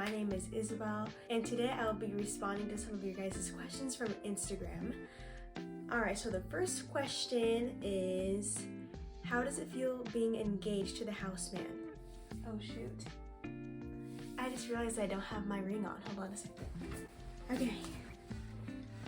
My name is Isabel, and today I'll be responding to some of your guys' questions from Instagram. Alright, so the first question is, how does it feel being engaged to the houseman? Oh shoot. I just realized I don't have my ring on. Hold on a second. Okay.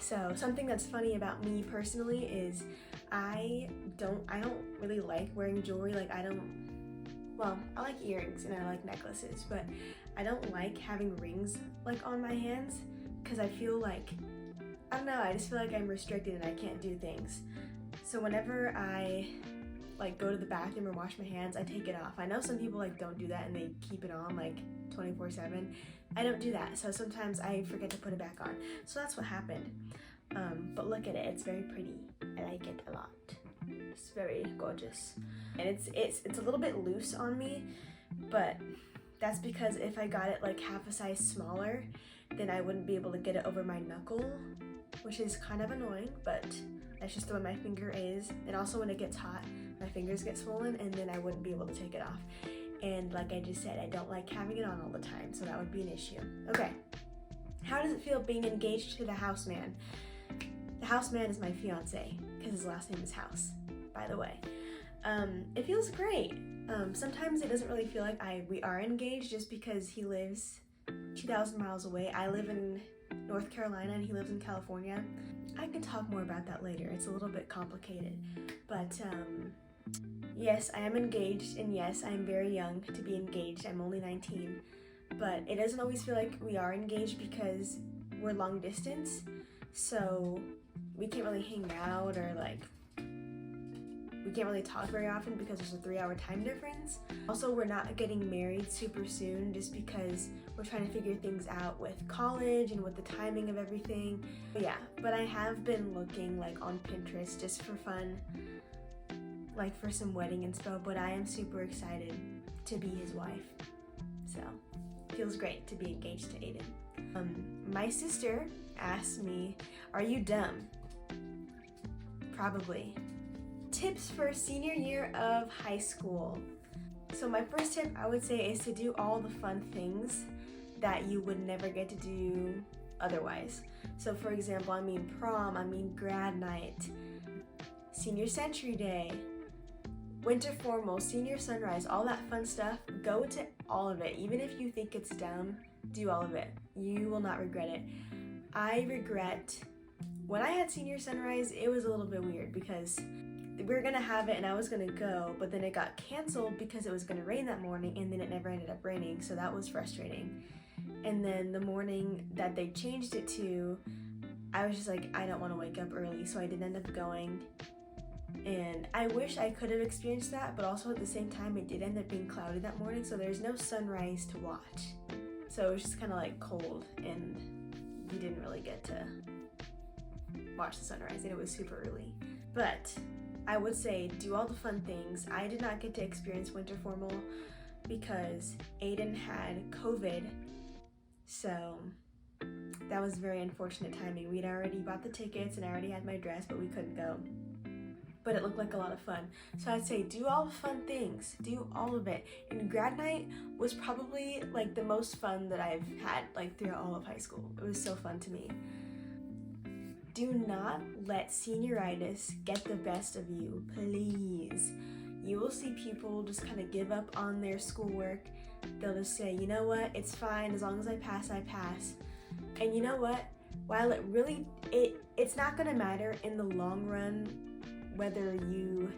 So something that's funny about me personally is I don't really like wearing jewelry. I like earrings and I like necklaces, but I don't like having rings like on my hands because I feel like, I don't know, I just feel like I'm restricted and I can't do things. So whenever I go to the bathroom or wash my hands, I take it off. I know some people don't do that and they keep it on 24/7. I don't do that, so sometimes I forget to put it back on. So that's what happened. But look at it, it's very pretty. I like it a lot. It's very gorgeous. And it's a little bit loose on me, but that's because if I got it half a size smaller, then I wouldn't be able to get it over my knuckle, which is kind of annoying, but that's just the way my finger is. And also when it gets hot, my fingers get swollen and then I wouldn't be able to take it off. And like I just said, I don't like having it on all the time, so that would be an issue. Okay, how does it feel being engaged to the houseman? The houseman is my fiance, because his last name is House, by the way. It feels great. Sometimes it doesn't really feel like we are engaged just because he lives 2,000 miles away. I live in North Carolina and he lives in California. I can talk more about that later. It's a little bit complicated. But yes, I am engaged, and yes, I am very young to be engaged. I'm only 19. But it doesn't always feel like we are engaged because we're long distance. So we can't really hang out or we can't really talk very often because there's a 3-hour time difference. Also, we're not getting married super soon just because we're trying to figure things out with college and with the timing of everything. But yeah, but I have been looking on Pinterest just for fun, for some wedding inspo, but I am super excited to be his wife. So, feels great to be engaged to Aiden. My sister asked me, are you dumb? Probably. Tips for senior year of high school. So my first tip I would say is to do all the fun things that you would never get to do otherwise. So for example, prom, grad night, senior century day, winter formal, senior sunrise, all that fun stuff. Go to all of it. Even if you think it's dumb, do all of it. You will not regret it. I regret when I had senior sunrise, it was a little bit weird because we were gonna have it and I was gonna go, but then it got canceled because it was gonna rain that morning, and then it never ended up raining, so that was frustrating. And then the morning that they changed it to, I was just I don't want to wake up early, so I didn't end up going. And I wish I could have experienced that, but also at the same time it did end up being cloudy that morning, so there's no sunrise to watch. So it was just kind of cold, and you didn't really get to watch the sunrise, and it was super early. But I would say do all the fun things. I did not get to experience winter formal because Aiden had COVID, so that was very unfortunate timing. We'd already bought the tickets and I already had my dress, but we couldn't go. But it looked like a lot of fun. So I'd say do all the fun things, do all of it. And grad night was probably the most fun that I've had throughout all of high school. It was so fun to me. Do not let senioritis get the best of you, please. You will see people just kind of give up on their schoolwork. They'll just say, you know what, it's fine, as long as I pass, I pass. And you know what, while it's not gonna matter in the long run whether you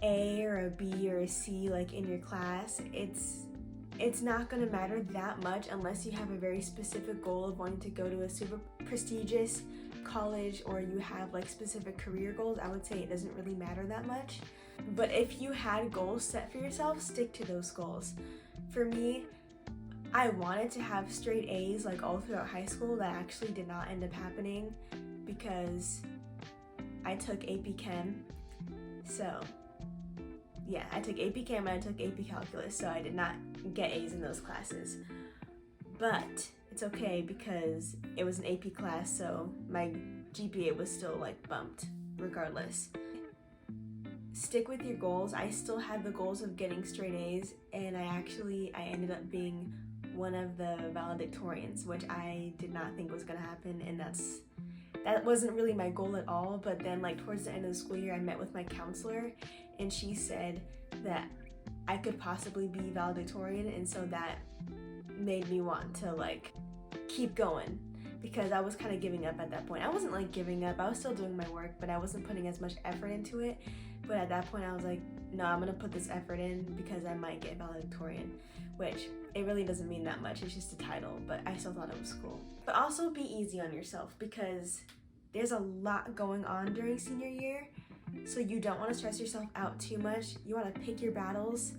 A or a B or a C in your class, it's not gonna matter that much unless you have a very specific goal of wanting to go to a super prestigious college or you have specific career goals. I would say it doesn't really matter that much. But if you had goals set for yourself, stick to those goals. For me, I wanted to have straight A's all throughout high school. That actually did not end up happening because I took AP Chem. So yeah, I took AP Chem and I took AP Calculus, so I did not get A's in those classes. But it's okay because it was an AP class, so my GPA was still bumped regardless. Stick with your goals. I still had the goals of getting straight A's, and I ended up being one of the valedictorians, which I did not think was gonna happen, and that wasn't really my goal at all. But then like towards the end of the school year, I met with my counselor, and she said that I could possibly be valedictorian, and so that made me want to like keep going, because I was kind of giving up at that point. I wasn't like giving up, I was still doing my work, but I wasn't putting as much effort into it. But at that point I was like, no, I'm gonna put this effort in because I might get valedictorian, which it really doesn't mean that much, it's just a title, but I still thought it was cool. But also be easy on yourself, because there's a lot going on during senior year, so you don't want to stress yourself out too much. You want to pick your battles.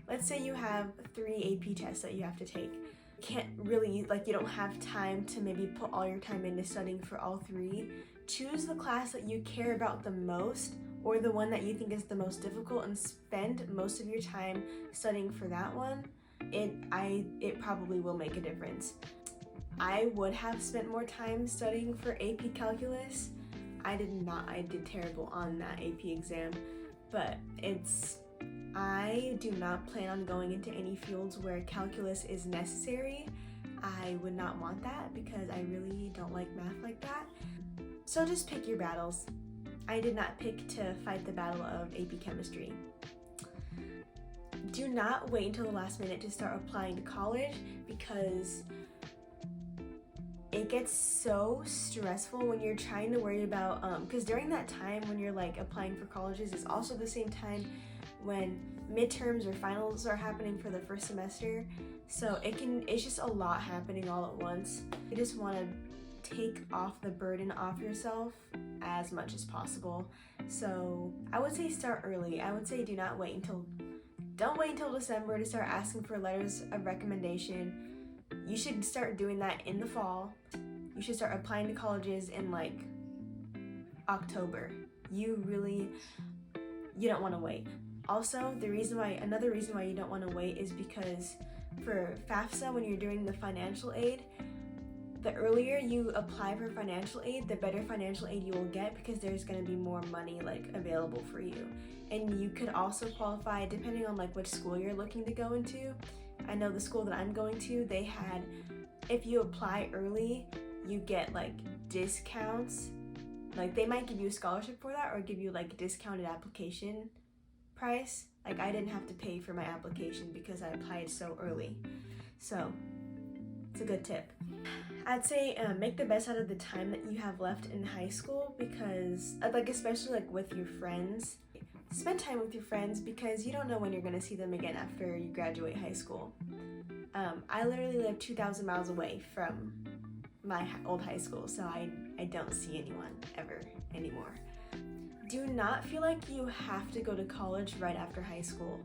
Let's say you have 3 AP tests that you have to take. You can't really, like, you don't have time to maybe put all your time into studying for all 3. Choose the class that you care about the most, or the one that you think is the most difficult, and spend most of your time studying for that one. It probably will make a difference. I would have spent more time studying for AP Calculus. I did not. I did terrible on that AP exam, but I do not plan on going into any fields where calculus is necessary. I would not want that because I really don't like math like that. So just pick your battles. I did not pick to fight the battle of AP Chemistry. Do not wait until the last minute to start applying to college, because it gets so stressful when you're trying to worry about, because during that time when you're like applying for colleges, it's also the same time when midterms or finals are happening for the first semester. So it's just a lot happening all at once. You just want to take off the burden off yourself as much as possible. So I would say start early. I would say don't wait until December to start asking for letters of recommendation. You should start doing that in the fall. You should start applying to colleges in like October. You don't want to wait. Also, another reason why you don't want to wait is because for FAFSA, when you're doing the financial aid, the earlier you apply for financial aid, the better financial aid you will get, because there's going to be more money like available for you. And you could also qualify depending on like which school you're looking to go into. I know the school that I'm going to, if you apply early, you get like discounts. Like they might give you a scholarship for that, or give you like a discounted application price. Like I didn't have to pay for my application because I applied so early. So it's a good tip. I'd say make the best out of the time that you have left in high school, because like especially like with your friends. Spend time with your friends, because you don't know when you're going to see them again after you graduate high school. I literally live 2,000 miles away from my old high school, so I don't see anyone ever anymore. Do not feel like you have to go to college right after high school.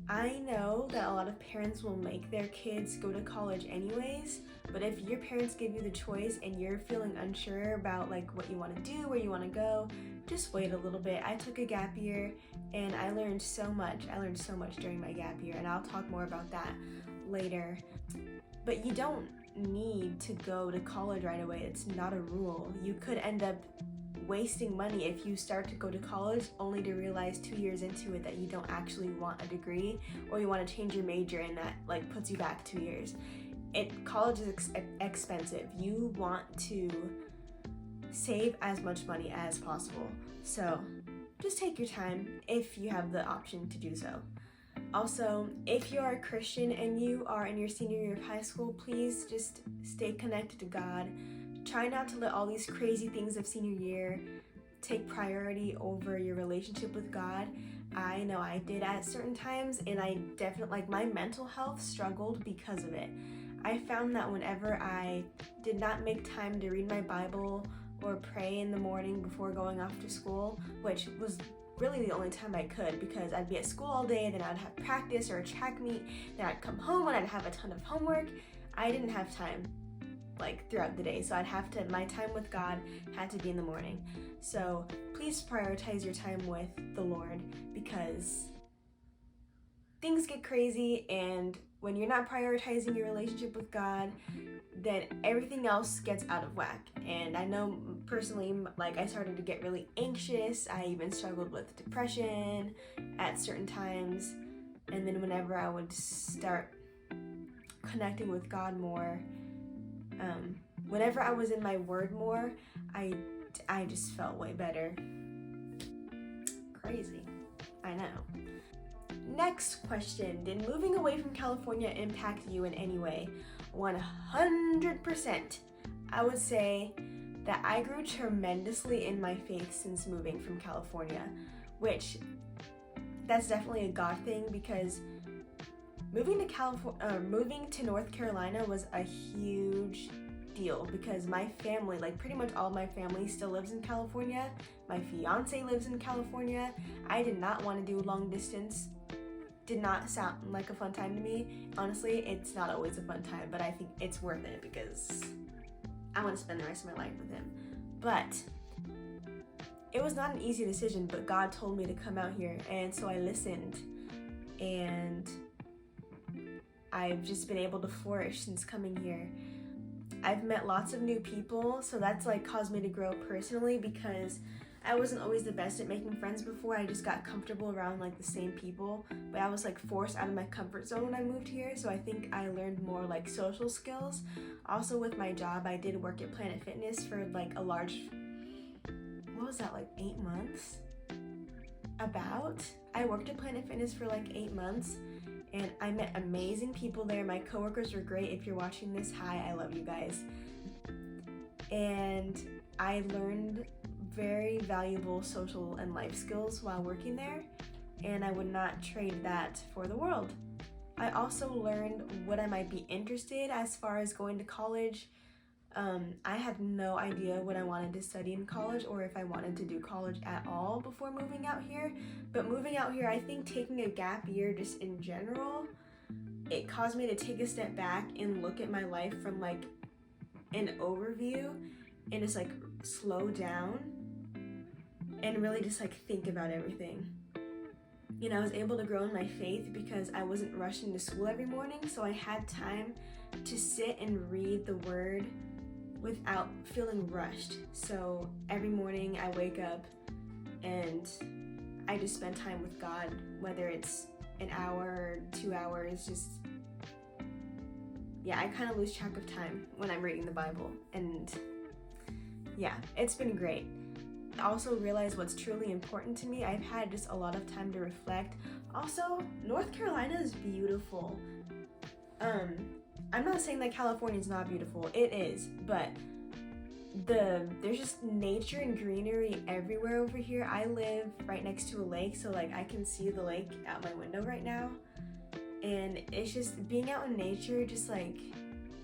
I know that a lot of parents will make their kids go to college anyways, but if your parents give you the choice and you're feeling unsure about like what you want to do, where you want to go, just wait a little bit. I took a gap year and I learned so much. During my gap year, and I'll talk more about that later. But you don't need to go to college right away. It's not a rule. You could end up wasting money if you start to go to college only to realize 2 years into it that you don't actually want a degree, or you want to change your major and that like puts you back 2 years. College is expensive. You want to save as much money as possible. So just take your time if you have the option to do so. Also, if you are a Christian and you are in your senior year of high school, please just stay connected to God. Try not to let all these crazy things of senior year take priority over your relationship with God. I know I did at certain times, and I definitely, my mental health struggled because of it. I found that whenever I did not make time to read my Bible or pray in the morning before going off to school, which was really the only time I could, because I'd be at school all day, then I'd have practice or a track meet, then I'd come home and I'd have a ton of homework. I didn't have time throughout the day, so my time with God had to be in the morning. So please prioritize your time with the Lord, because things get crazy, and when you're not prioritizing your relationship with God, then everything else gets out of whack. And I know personally, I started to get really anxious. I even struggled with depression at certain times. And then whenever I would start connecting with God more. Whenever I was in my word more, I just felt way better. Crazy. I know. Next question. Did moving away from California impact you in any way? 100%. I would say that I grew tremendously in my faith since moving from California, which that's definitely a God thing, because moving to North Carolina was a huge deal, because my family, like pretty much all my family, still lives in California. My fiance lives in California. I did not want to do long distance. Did not sound like a fun time to me. Honestly, it's not always a fun time, but I think it's worth it because I want to spend the rest of my life with him. But it was not an easy decision, but God told me to come out here, and so I listened, and I've just been able to flourish since coming here. I've met lots of new people, so that's like caused me to grow personally, because I wasn't always the best at making friends before. I just got comfortable around like the same people, but I was like forced out of my comfort zone when I moved here, so I think I learned more like social skills. Also with my job, I did work at Planet Fitness for like a large, what was that, like 8 months? I worked at Planet Fitness for like 8 months, and I met amazing people there. My coworkers were great. If you're watching this, hi, I love you guys. And I learned very valuable social and life skills while working there, and I would not trade that for the world. I also learned what I might be interested as far as going to college. I had no idea what I wanted to study in college, or if I wanted to do college at all before moving out here. But moving out here, I think taking a gap year just in general, it caused me to take a step back and look at my life from like an overview and just like slow down and really just like think about everything. You know, I was able to grow in my faith because I wasn't rushing to school every morning, so I had time to sit and read the word without feeling rushed. So every morning I wake up and I just spend time with God, whether it's an hour or 2 hours. Just, yeah, I kind of lose track of time when I'm reading the Bible, and yeah, it's been great. I also realized what's truly important to me. I've had just a lot of time to reflect. Also, North Carolina is beautiful. I'm not saying that California is not beautiful. It is, but there's just nature and greenery everywhere over here. I live right next to a lake, so like I can see the lake out my window right now, and it's just being out in nature. Just like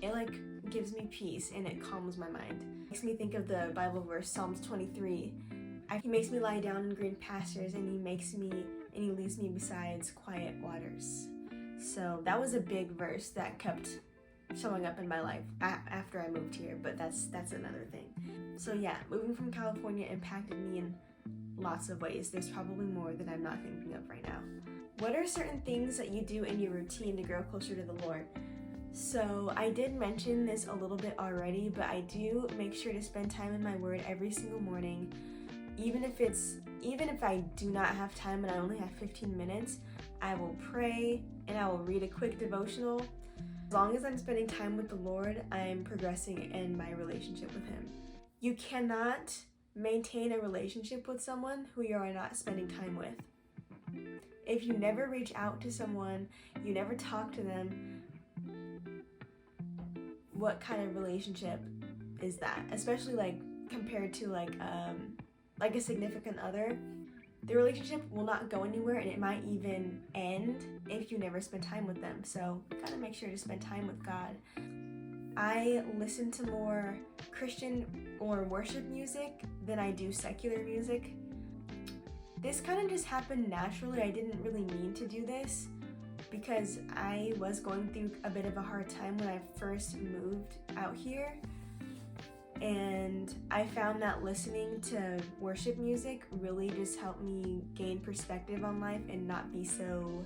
it like gives me peace and it calms my mind. It makes me think of the Bible verse Psalms 23. He makes me lie down in green pastures, and he leads me beside quiet waters. So that was a big verse that kept showing up in my life after I moved here, but that's another thing. So yeah, moving from California impacted me in lots of ways. There's probably more that I'm not thinking of right now. What are certain things that you do in your routine to grow closer to the Lord? So I did mention this a little bit already, but I do make sure to spend time in my word every single morning. Even if I do not have time and I only have 15 minutes, I will pray and I will read a quick devotional. As long as I'm spending time with the Lord, I'm progressing in my relationship with Him. You cannot maintain a relationship with someone who you are not spending time with. If you never reach out to someone, you never talk to them, what kind of relationship is that? Especially like compared to like a significant other. The relationship will not go anywhere, and it might even end if you never spend time with them. So gotta make sure to spend time with God. I listen to more Christian or worship music than I do secular music. This kind of just happened naturally. I didn't really mean to do this because I was going through a bit of a hard time when I first moved out here. And I found that listening to worship music really just helped me gain perspective on life and not be so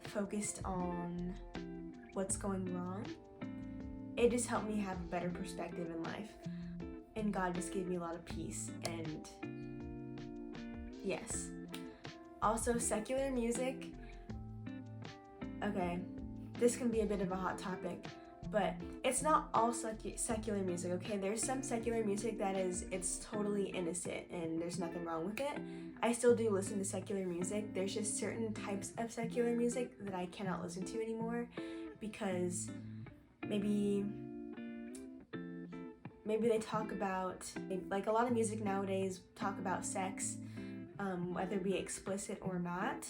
focused on what's going wrong. It just helped me have a better perspective in life. And God just gave me a lot of peace, and yes. Also, secular music. Okay, this can be a bit of a hot topic, but it's not all secular music, okay? There's some secular music that it's totally innocent and there's nothing wrong with it. I still do listen to secular music. There's just certain types of secular music that I cannot listen to anymore because maybe they talk about, like a lot of music nowadays talk about sex, whether it be explicit or not.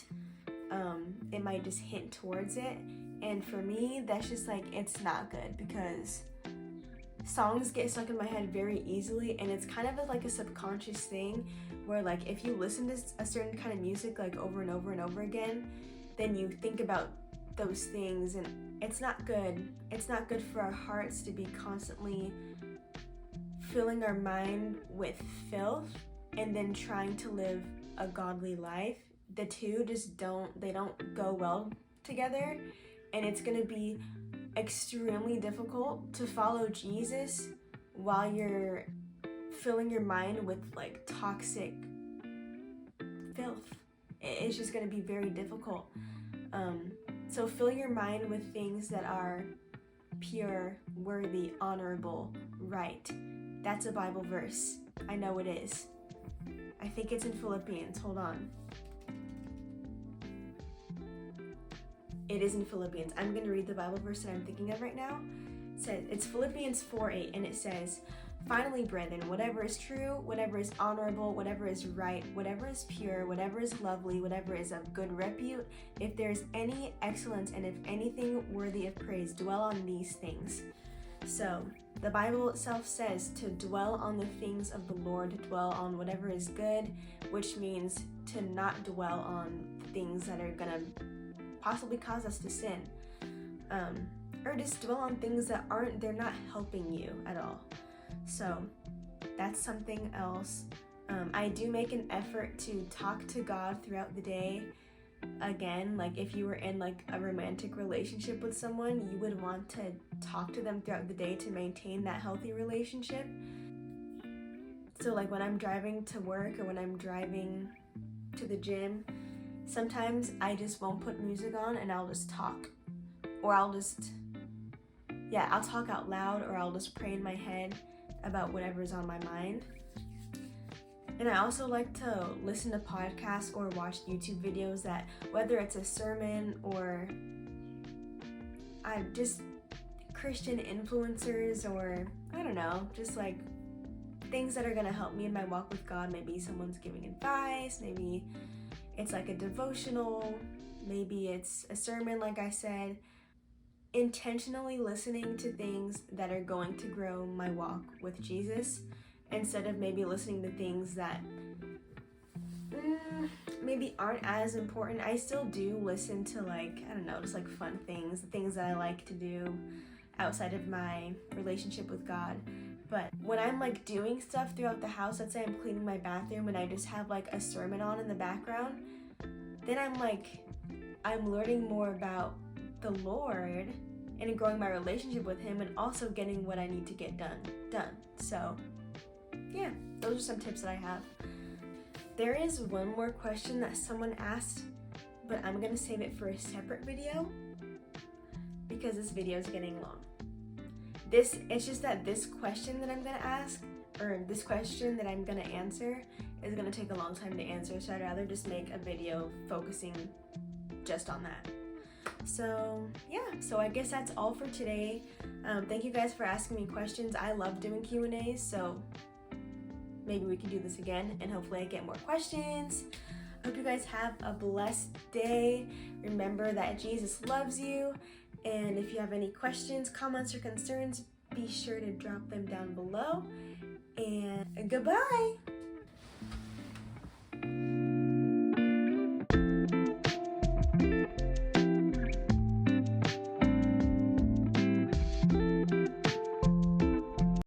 It might just hint towards it, and for me that's just like, it's not good because songs get stuck in my head very easily, and it's kind of like a subconscious thing where like if you listen to a certain kind of music like over and over and over again, then you think about those things, and it's not good. It's not good for our hearts to be constantly filling our mind with filth and then trying to live a godly life. The two just don't go well together, and it's gonna be extremely difficult to follow Jesus while you're filling your mind with like toxic filth. It's just gonna be very difficult. So fill your mind with things that are pure, worthy, honorable, right. That's a Bible verse. I know it is. I think it's in Philippians. Hold on. It is in Philippians. I'm going to read the Bible verse that I'm thinking of right now. It says, it's Philippians 4:8, and it says, finally, brethren, whatever is true, whatever is honorable, whatever is right, whatever is pure, whatever is lovely, whatever is of good repute, if there is any excellence and if anything worthy of praise, dwell on these things. So, the Bible itself says to dwell on the things of the Lord, to dwell on whatever is good, which means to not dwell on things that are going to possibly cause us to sin, or just dwell on things that they're not helping you at all. So that's something else. I do make an effort to talk to God throughout the day. Again, like if you were in like a romantic relationship with someone, you would want to talk to them throughout the day to maintain that healthy relationship. So like when I'm driving to work or when I'm driving to the gym, sometimes I just won't put music on and I'll just talk. Or I'll talk out loud, or I'll just pray in my head about whatever's on my mind. And I also like to listen to podcasts or watch YouTube videos that, whether it's a sermon or just Christian influencers, or I don't know, just like things that are gonna help me in my walk with God. Maybe someone's giving advice, maybe it's like a devotional, maybe it's a sermon, like I said. Intentionally listening to things that are going to grow my walk with Jesus, instead of maybe listening to things that maybe aren't as important. I still do listen to like, I don't know, just like fun things, the things that I like to do outside of my relationship with God. But when I'm like doing stuff throughout the house, let's say I'm cleaning my bathroom and I just have like a sermon on in the background, then I'm learning more about the Lord and growing my relationship with Him, and also getting what I need to get done. So yeah, those are some tips that I have. There is one more question that someone asked, but I'm gonna save it for a separate video because this video is getting long. It's just that this question that I'm gonna ask, or this question that I'm gonna answer, is gonna take a long time to answer, so I'd rather just make a video focusing just on that. So yeah, so I guess that's all for today. Thank you guys for asking me questions. I love doing Q&As, so maybe we can do this again, and hopefully I get more questions. Hope you guys have a blessed day. Remember that Jesus loves you, and if you have any questions, comments, or concerns, be sure to drop them down below. And goodbye!